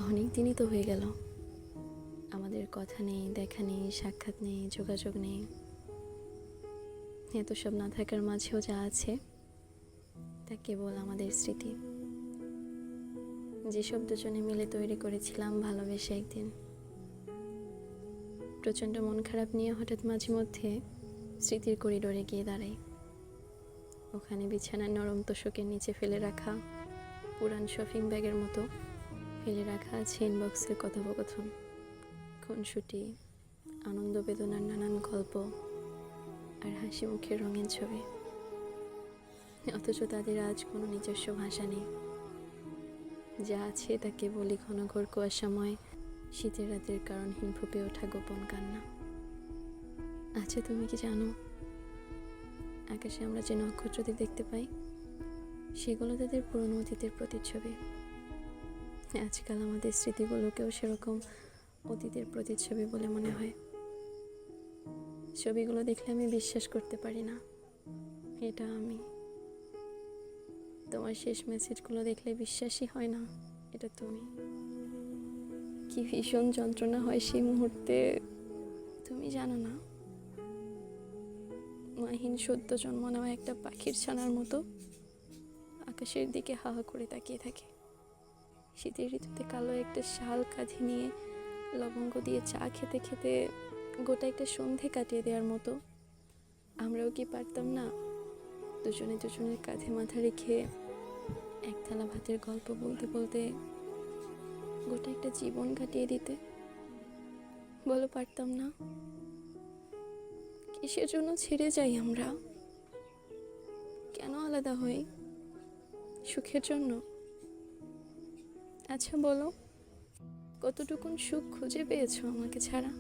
অনেক দিনই তো হয়ে গেল, আমাদের কথা নেই, দেখা নেই, সাক্ষাৎ নেই, যোগাযোগ নেই। এত সব না থাকার মাঝেও যা আছে তা কেবল আমাদের স্মৃতি, যেসব দুজনে মিলে তৈরি করেছিলাম ভালোবেসে। একদিন প্রচণ্ড মন খারাপ নিয়ে হঠাৎ মাঝে মধ্যে স্মৃতির করিডোরে গিয়ে দাঁড়াই। ওখানে বিছানার নরম তোষকের নিচে ফেলে রাখা পুরান শপিং ব্যাগের মতো ফেলে রাখা আছে ইনবক্সের কথোপকথন, খুনসুটি, আনন্দ বেদনার নানান গল্প আর হাসি মুখের রঙিন ছবি। অথচ তাদের আজ কোনো নিজস্ব ভাষা নেই। যা আছে তা কেবলই ঘন ঘোর কুয়াশাময় শীতের রাতের কারণহীন ফুঁপে ওঠা গোপন কান্না। আচ্ছা, তুমি কি জানো, আকাশে আমরা যে নক্ষত্রদের দেখতে পাই সেগুলো তাদের পুরনো অতীতের প্রতিচ্ছবি। আজকাল আমাদের স্মৃতিগুলোকেও সেরকম অতীতের প্রতিচ্ছবি বলে মনে হয়। ছবিগুলো দেখলে আমি বিশ্বাস করতে পারি না এটা আমি। তোমার শেষ মেসেজগুলো দেখলে বিশ্বাসই হয় না এটা তুমি। কি ভীষণ যন্ত্রণা হয় সেই মুহূর্তে, তুমি জানো না। মাহিন সদ্য জন্ম নেওয়া একটা পাখির ছানার মতো আকাশের দিকে হা হা করে তাকিয়ে থাকে। শীতের ঋতুতে কালো একটা শাল কাঁধে নিয়ে লবঙ্গ দিয়ে চা খেতে খেতে গোটা একটা সন্ধে কাটিয়ে দেওয়ার মতো আমরাও কি পারতাম না দুজনে দুজনের কাঁধে মাথা রেখে এক থালা ভাতের গল্প বলতে বলতে গোটা একটা জীবন কাটিয়ে দিতে? বলো, পারতাম না? কিসের জন্য ছেড়ে যাই আমরা? কেন আলাদা হই? সুখের জন্য? আচ্ছা বলো, কতটুকুন সুখ খুঁজে পেয়েছো আমাকে ছাড়া?